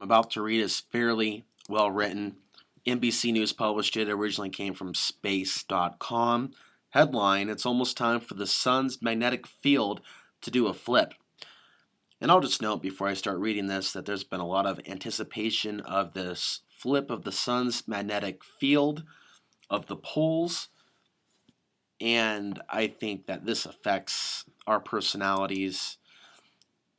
about to read is fairly well written. NBC News published it. It originally came from space.com. Headline: It's almost time for the sun's magnetic field to do a flip. And I'll just note before I start reading this that there's been a lot of anticipation of this flip of the sun's magnetic field, of the poles, and I think that this affects our personalities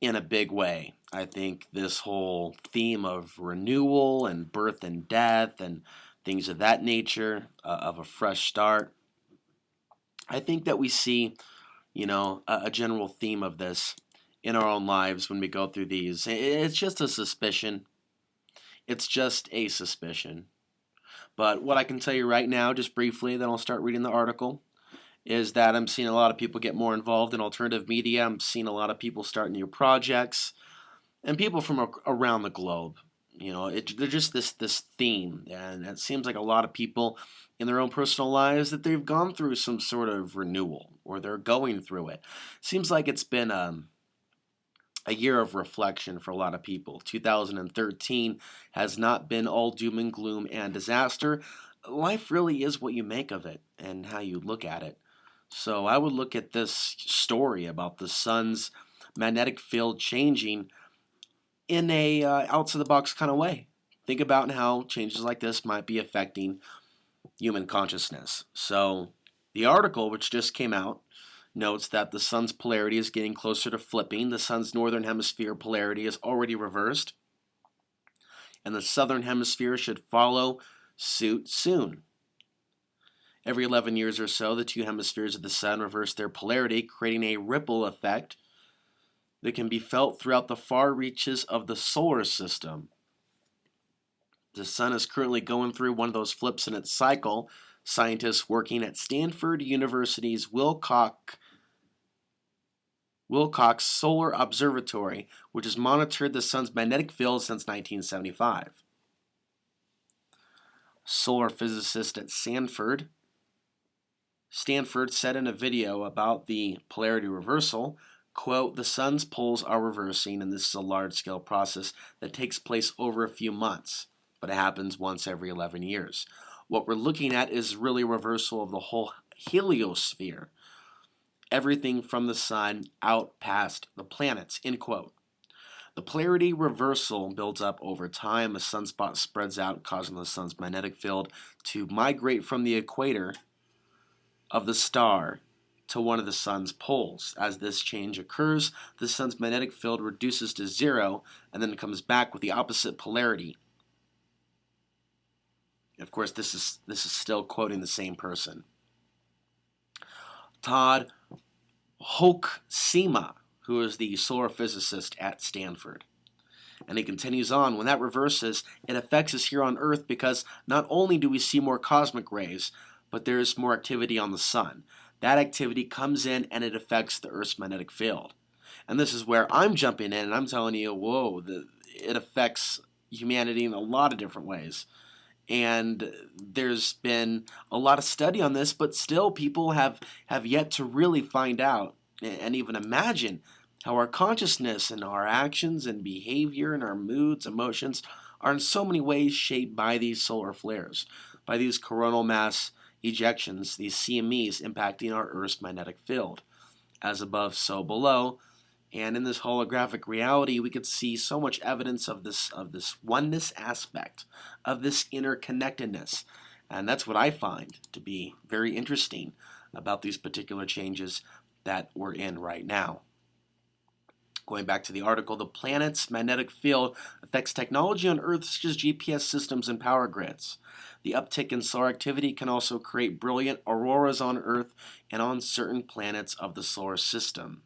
in a big way. I think this whole theme of renewal and birth and death and things of that nature, of a fresh start, I think that we see, a general theme of this in our own lives when we go through these. It's just a suspicion. It's just a suspicion. But what I can tell you right now, just briefly, then I'll start reading the article, is that I'm seeing a lot of people get more involved in alternative media. I'm seeing a lot of people start new projects, and people from around the globe. They're just this theme, and it seems like a lot of people in their own personal lives that they've gone through some sort of renewal, or they're going through it. Seems like it's been a year of reflection for a lot of people. 2013 has not been all doom and gloom and disaster. Life really is what you make of it and how you look at it. So I would look at this story about the sun's magnetic field changing in a outside-the-box kind of way. Think about how changes like this might be affecting human consciousness. So the article, which just came out, notes that the sun's polarity is getting closer to flipping. The sun's northern hemisphere polarity is already reversed, and the southern hemisphere should follow suit soon. Every 11 years or so, the two hemispheres of the sun reverse their polarity, creating a ripple effect that can be felt throughout the far reaches of the solar system. The sun is currently going through one of those flips in its cycle. Scientists working at Stanford University's Wilcox Solar Observatory, which has monitored the sun's magnetic field since 1975. Solar physicist at Stanford said in a video about the polarity reversal, quote, "The sun's poles are reversing, and this is a large-scale process that takes place over a few months, but it happens once every 11 years. What we're looking at is really a reversal of the whole heliosphere, everything from the sun out past the planets," end quote. The polarity reversal builds up over time. A sunspot spreads out, causing the sun's magnetic field to migrate from the equator of the star to one of the sun's poles. As this change occurs, the sun's magnetic field reduces to zero and then comes back with the opposite polarity. Of course, this is still quoting the same person. Todd Hoeksema, who is the solar physicist at Stanford. And he continues on, when that reverses, it affects us here on Earth because not only do we see more cosmic rays, but there is more activity on the sun. That activity comes in and it affects the Earth's magnetic field. And this is where I'm jumping in and I'm telling you, it affects humanity in a lot of different ways. And there's been a lot of study on this, but still people have yet to really find out and even imagine how our consciousness and our actions and behavior and our moods, emotions are in so many ways shaped by these solar flares, by these coronal mass ejections, these CMEs impacting our Earth's magnetic field. As above, so below. And in this holographic reality, we could see so much evidence of this oneness aspect, of this interconnectedness. And that's what I find to be very interesting about these particular changes that we're in right now. Going back to the article, the planet's magnetic field affects technology on Earth such as GPS systems and power grids. The uptick in solar activity can also create brilliant auroras on Earth and on certain planets of the solar system.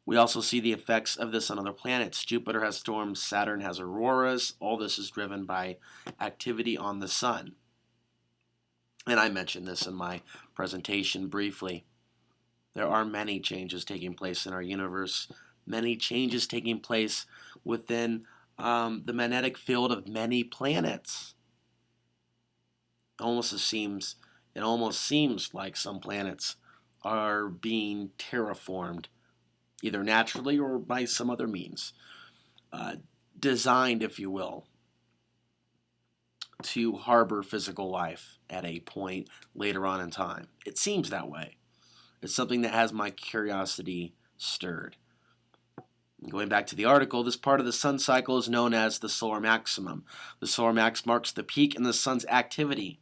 We also see the effects of this on other planets. Jupiter has storms, Saturn has auroras. All this is driven by activity on the sun. And I mentioned this in my presentation briefly. There are many changes taking place in our universe, many changes taking place within the magnetic field of many planets. It almost seems like some planets are being terraformed, either naturally or by some other means. designed, if you will, to harbor physical life at a point later on in time. It seems that way. It's something that has my curiosity stirred. Going back to the article, this part of the sun cycle is known as the solar maximum. The solar max marks the peak in the sun's activity.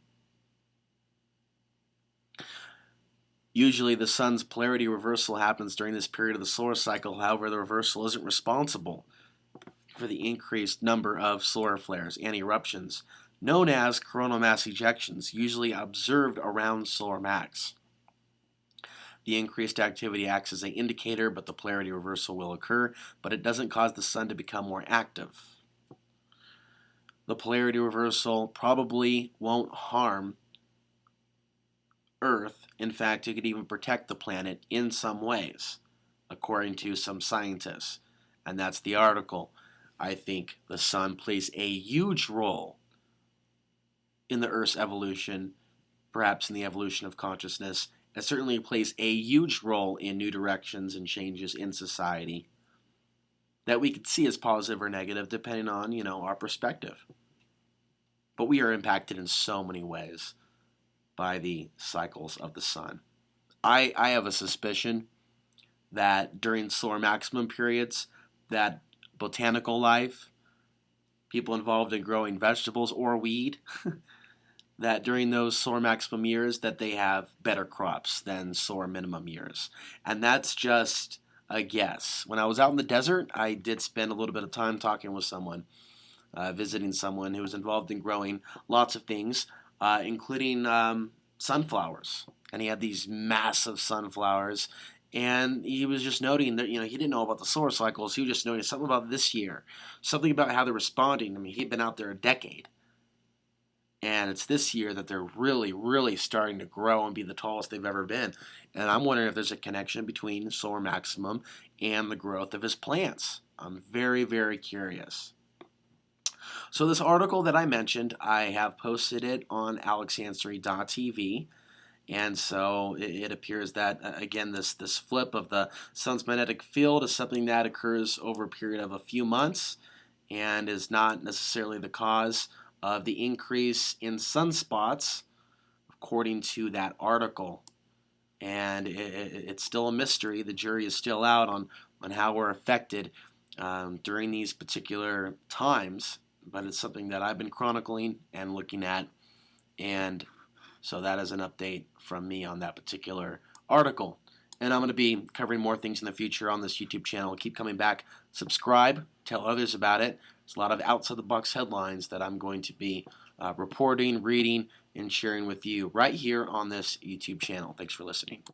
Usually the sun's polarity reversal happens during this period of the solar cycle. However, the reversal isn't responsible for the increased number of solar flares and eruptions, known as coronal mass ejections, usually observed around solar max. The increased activity acts as an indicator, but the polarity reversal will occur, but it doesn't cause the sun to become more active. The polarity reversal probably won't harm Earth. In fact, it could even protect the planet in some ways, according to some scientists. And that's the article. I think the sun plays a huge role in the Earth's evolution, perhaps in the evolution of consciousness. It certainly plays a huge role in new directions and changes in society that we could see as positive or negative depending on, our perspective. But we are impacted in so many ways by the cycles of the sun. I have a suspicion that during solar maximum periods, that botanical life, people involved in growing vegetables or weed, that during those solar maximum years that they have better crops than solar minimum years. And that's just a guess. When I was out in the desert, I did spend a little bit of time talking with someone, visiting someone who was involved in growing lots of things, including sunflowers. And he had these massive sunflowers. And he was just noting that, he didn't know about the solar cycles. He was just noting something about this year, something about how they're responding. I mean, he'd been out there a decade. And it's this year that they're really, really starting to grow and be the tallest they've ever been. And I'm wondering if there's a connection between solar maximum and the growth of his plants. I'm very, very curious. So this article that I mentioned, I have posted it on alexansary.tv. And so it appears that, again, this flip of the sun's magnetic field is something that occurs over a period of a few months and is not necessarily the cause of the increase in sunspots, according to that article. And it's still a mystery. The jury is still out on how we're affected during these particular times. But it's something that I've been chronicling and looking at. And so that is an update from me on that particular article. And I'm going to be covering more things in the future on this YouTube channel. Keep coming back. Subscribe. Tell others about it. There's a lot of outside-the-box headlines that I'm going to be reporting, reading, and sharing with you right here on this YouTube channel. Thanks for listening.